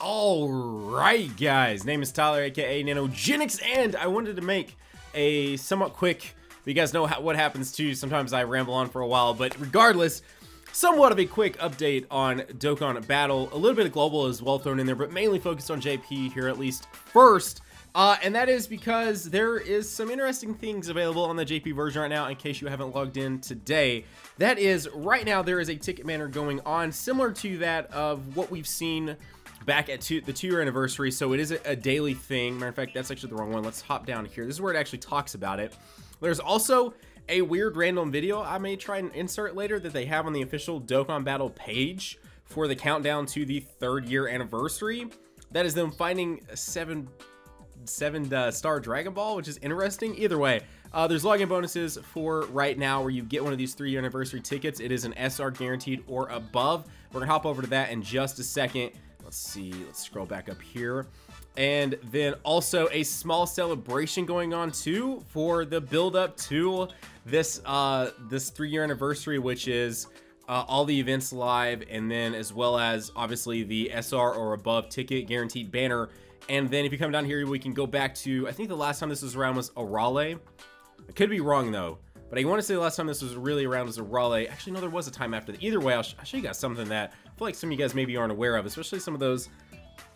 Alright guys, name is Tyler aka Nanogenix, and I wanted to make a somewhat quick, you guys know what happens too, sometimes I ramble on for a while, but regardless, somewhat of a quick update on Dokkan Battle, a little bit of global as well thrown in there, but mainly focused on JP here at least first. And that is because there is some interesting things available on the JP version right now in case you haven't logged in today. That is, right now there is a ticket banner going on similar to that of what we've seen back at the 2-year anniversary, so it is a daily thing. Matter of fact, that's actually the wrong one. Let's hop down here. This is where it actually talks about it. There's also a weird random video I may try and insert later that they have on the official Dokkan Battle page for the countdown to the 3rd-year anniversary. That is them finding a 7-star Dragon Ball, which is interesting. Either way, there's login bonuses for right now where you get one of these 3-year anniversary tickets. It is an SR guaranteed or above. We're gonna hop over to that in just a second. Let's see, let's scroll back up here. And then also a small celebration going on too for the build up to this this 3-year anniversary, which is all the events live, and then as well as obviously the SR or above ticket guaranteed banner. And then if you come down here, we can go back to, I think the last time this was around was Arale. I could be wrong though, but I want to say the last time this was really around was Arale. Actually, no, there was a time after that. Either way, I'll show you guys something that I feel like some of you guys maybe aren't aware of, especially some of those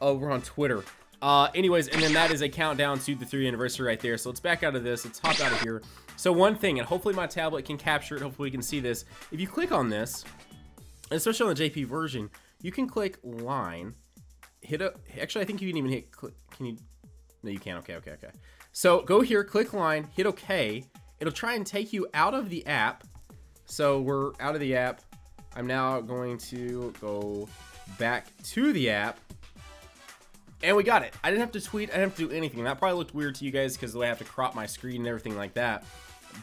over on Twitter. Anyways, and then that is a countdown to the 3rd anniversary right there. So let's back out of this. Let's hop out of here. So one thing, and hopefully my tablet can capture it. Hopefully we can see this. If you click on this, and especially on the JP version, you can click line. Actually, I think you can even hit click. Can you? No, you can't. Okay. So go here, click line, hit OK. It'll try and take you out of the app. So we're out of the app. I'm now going to go back to the app. And we got it. I didn't have to tweet. I didn't have to do anything. That probably looked weird to you guys because the way I have to crop my screen and everything like that.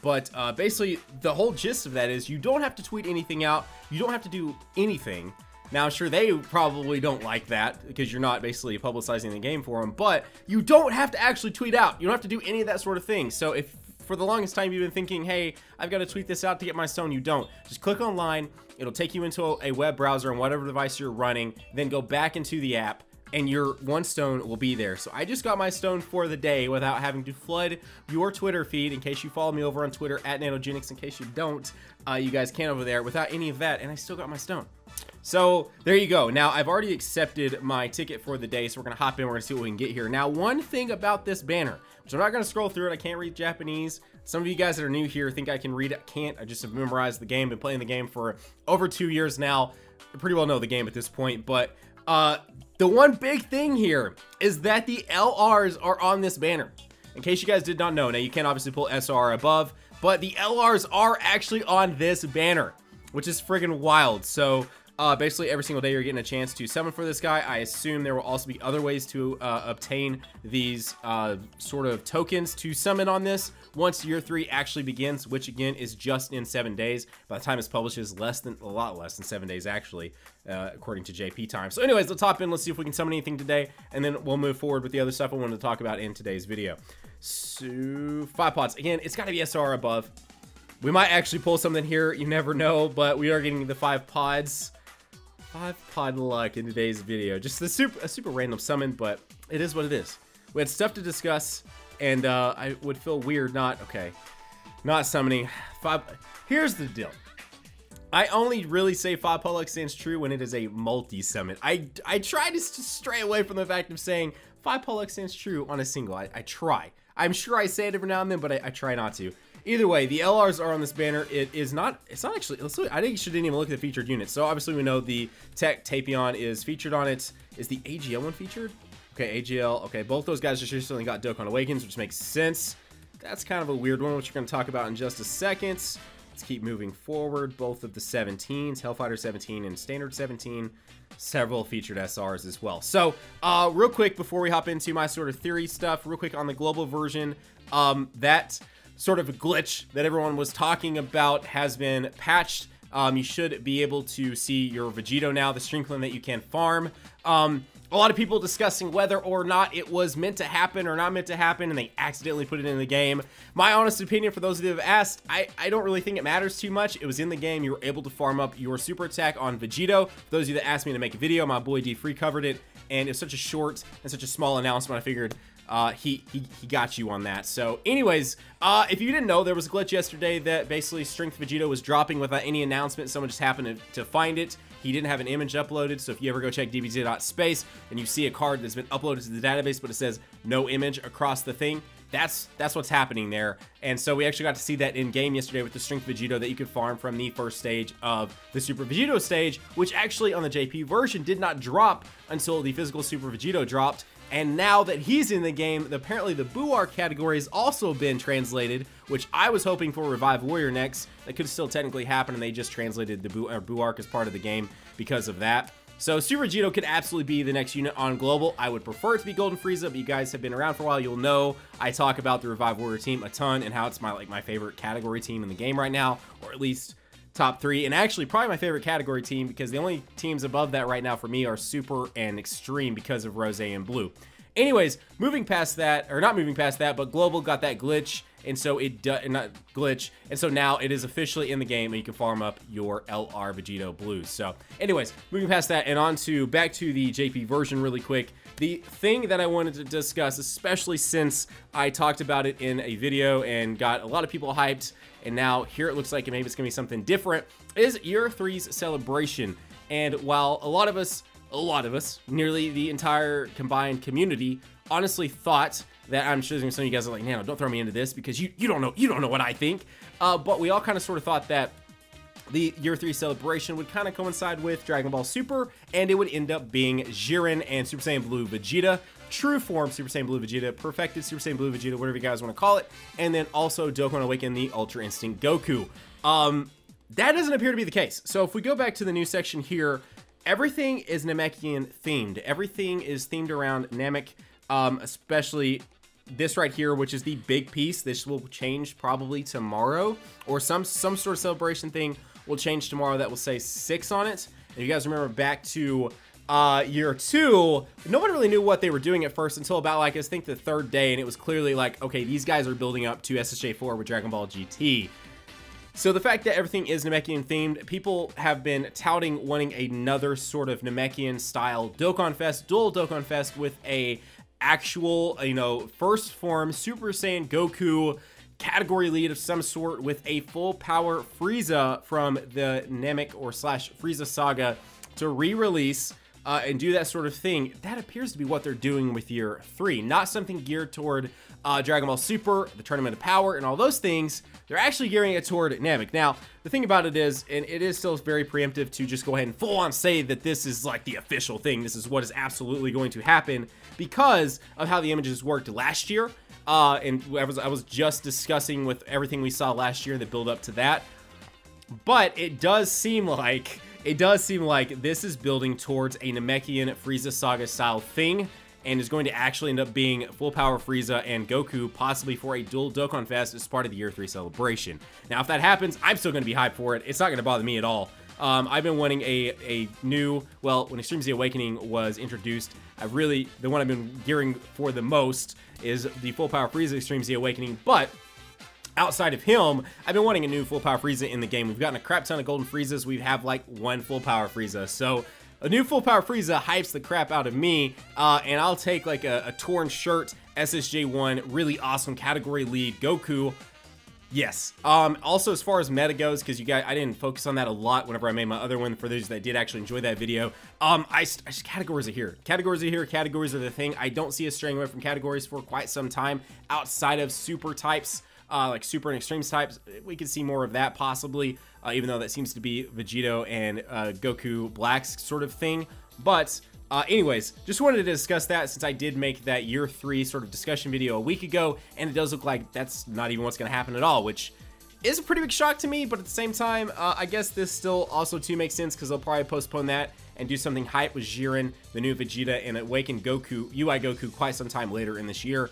But basically, the whole gist of that is you don't have to tweet anything out. You don't have to do anything. Now, I'm sure they probably don't like that because you're not basically publicizing the game for them. But you don't have to actually tweet out. You don't have to do any of that sort of thing. So if for the longest time you've been thinking, hey, I've got to tweet this out to get my stone, you don't. Just click online. It'll take you into a web browser on whatever device you're running. Then go back into the app, and your 1 stone will be there. So I just got my stone for the day without having to flood your Twitter feed. In case you follow me over on Twitter at Nanogenix, in case you don't, you guys can over there without any of that, and I still got my stone. So there you go. Now I've already accepted my ticket for the day, so we're gonna hop in. We're gonna see what we can get here. Now, one thing about this banner, which I'm not gonna scroll through it. I can't read Japanese. Some of you guys that are new here think I can read it. I can't. I just have memorized the game. Been playing the game for over 2 years now. I pretty well know the game at this point, but the one big thing here is that the LRs are on this banner. In case you guys did not know, now you can't obviously pull SR above, but the LRs are actually on this banner, which is friggin' wild. So basically every single day you're getting a chance to summon for this guy. I assume there will also be other ways to obtain these sort of tokens to summon on this once year 3 actually begins, which again is just in 7 days. By the time it's published, is a lot less than 7 days actually, according to JP time. So anyways, let's hop in. Let's see if we can summon anything today, and then we'll move forward with the other stuff I wanted to talk about in today's video. So 5 pods. Again, it's got to be SR above. We might actually pull something here. You never know, but we are getting the 5 pods. 5 pod luck in today's video. Just a super random summon, but it is what it is. We had stuff to discuss, and I would feel weird not summoning 5. Here's the deal. I only really say 5 pod luck stands true when it is a multi-summon. I try to stray away from the fact of saying 5 pod luck stands true on a single. I try. I'm sure I say it every now and then, but I try not to. Either way, the LRs are on this banner. It's not actually, let's look, I think you shouldn't even look at the featured units. So obviously we know the Tech Tapion is featured on it. Is the AGL one featured? Okay, AGL, okay, both those guys just recently got Dokkan Awakens, which makes sense. That's kind of a weird one, which we're gonna talk about in just a second. Let's keep moving forward. Both of the 17s, Hellfighter 17 and Standard 17, several featured SRs as well. So real quick before we hop into my sort of theory stuff, real quick on the global version, that sort of a glitch that everyone was talking about has been patched. You should be able to see your Vegito now, the Stream Clan that you can farm. a lot of people discussing whether or not it was meant to happen or not meant to happen, and they accidentally put it in the game. My honest opinion, for those of you who have asked, I don't really think it matters too much. It was in the game. You were able to farm up your super attack on Vegito. For those of you that asked me to make a video, my boy D Free covered it, and it's such a short and such a small announcement, I figured he got you on that. So anyways, if you didn't know, there was a glitch yesterday that basically Strength Vegito was dropping without any announcement. Someone just happened to find it. He didn't have an image uploaded, so if you ever go check DBZ.space and you see a card that's been uploaded to the database but it says no image across the thing, that's what's happening there. And so we actually got to see that in game yesterday with the Strength Vegito that you could farm from the first stage of the Super Vegito stage, which actually on the JP version did not drop until the physical Super Vegito dropped. And now that he's in the game, apparently the Buar category has also been translated, which I was hoping for Revive Warrior next. That could still technically happen, and they just translated the Buark as part of the game because of that. So Super Vegito could absolutely be the next unit on Global. I would prefer it to be Golden Frieza, but you guys have been around for a while. You'll know I talk about the Revive Warrior team a ton and how it's my favorite category team in the game right now, or at least top 3, and actually probably my favorite category team, because the only teams above that right now for me are Super and Extreme because of Rose and Blue. Anyways, moving past that, or not moving past that, but Global got that glitch, and so and so now it is officially in the game, and you can farm up your LR Vegito Blues. So anyways, moving past that and on to back to the JP version really quick. The thing that I wanted to discuss, especially since I talked about it in a video and got a lot of people hyped, and now here it looks like maybe it's gonna be something different, is Year 3's celebration. And while a lot of us, nearly the entire combined community, honestly thought that, I'm sure some of you guys are like, Nano, don't throw me into this because you don't know what I think. But we all kind of sort of thought that the Year 3 celebration would kind of coincide with Dragon Ball Super, and it would end up being Jiren and Super Saiyan Blue Vegeta, true form Super Saiyan Blue Vegeta, perfected Super Saiyan Blue Vegeta, whatever you guys want to call it, and then also Dokkan Awaken the Ultra Instinct Goku. That doesn't appear to be the case. So if we go back to the new section here, everything is Namekian themed. Everything is themed around Namek, especially this right here, which is the big piece. This will change probably tomorrow, or some sort of celebration thing will change tomorrow that will say 6 on it. If you guys remember back to Year 2, nobody really knew what they were doing at first until about, like, I think the 3rd day, and it was clearly like, okay, these guys are building up to SSJ4 with Dragon Ball GT. So the fact that everything is Namekian themed, people have been touting wanting another sort of Namekian style Dokkan Fest, dual Dokkan Fest with a actual, first form Super Saiyan Goku category lead of some sort with a full power Frieza from the Namek or slash Frieza saga to re-release and do that sort of thing. That appears to be what they're doing with Year 3, not something geared toward Dragon Ball Super, the Tournament of Power, and all those things. They're actually gearing it toward Namek. Now, the thing about it is, and it is still very preemptive to just go ahead and full on say that this is like the official thing. This is what is absolutely going to happen because of how the images worked last year. And I was just discussing with everything we saw last year, the build up to that. But it does seem like this is building towards a Namekian Frieza Saga style thing, and is going to actually end up being full power Frieza and Goku, possibly for a dual Dokkan Fest as part of the Year 3 celebration. Now, if that happens, I'm still going to be hyped for it. It's not going to bother me at all. I've been wanting a new, well, when Extreme Z Awakening was introduced, the one I've been gearing for the most is the full power Frieza Extreme Z Awakening, but outside of him, I've been wanting a new full power Frieza in the game. We've gotten a crap ton of golden Friezas. We have like one full power Frieza. So a new full power Frieza hypes the crap out of me, and I'll take like a torn shirt, SSJ1, really awesome category lead Goku. Yes. Also, as far as meta goes, because you guys, I didn't focus on that a lot whenever I made my other one. For those that did actually enjoy that video, categories are here. Categories are here. Categories are the thing. I don't see us straying away from categories for quite some time outside of super types. Like super and extremes types, we could see more of that possibly, even though that seems to be Vegito and Goku Black's sort of thing. But anyways, just wanted to discuss that since I did make that Year 3 sort of discussion video a week ago, and it does look like that's not even what's going to happen at all, which is a pretty big shock to me. But at the same time, I guess this still also too makes sense because they'll probably postpone that and do something hype with Jiren, the new Vegeta, and Awaken Goku, UI Goku, quite some time later in this year.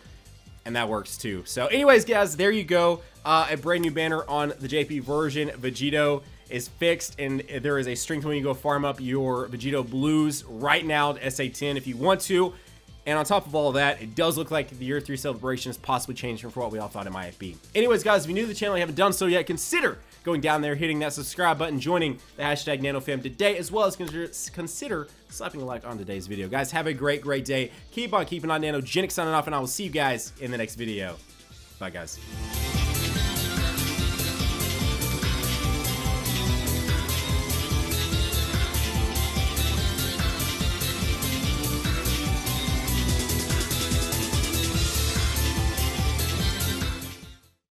And that works too. So anyways, guys, there you go. A brand new banner on the JP version. Vegito is fixed, and there is a strength when you go farm up your Vegito Blues right now to SA10 if you want to. And on top of all of that, it does look like the Year 3 celebration is possibly changing from what we all thought it might be. Anyways, guys, if you're new to the channel and you haven't done so yet, consider going down there, hitting that subscribe button, joining the hashtag NanoFam today, as well as consider slapping a like on today's video. Guys, have a great day. Keep on keeping on. Nanogenix signing off, and I will see you guys in the next video. Bye, guys.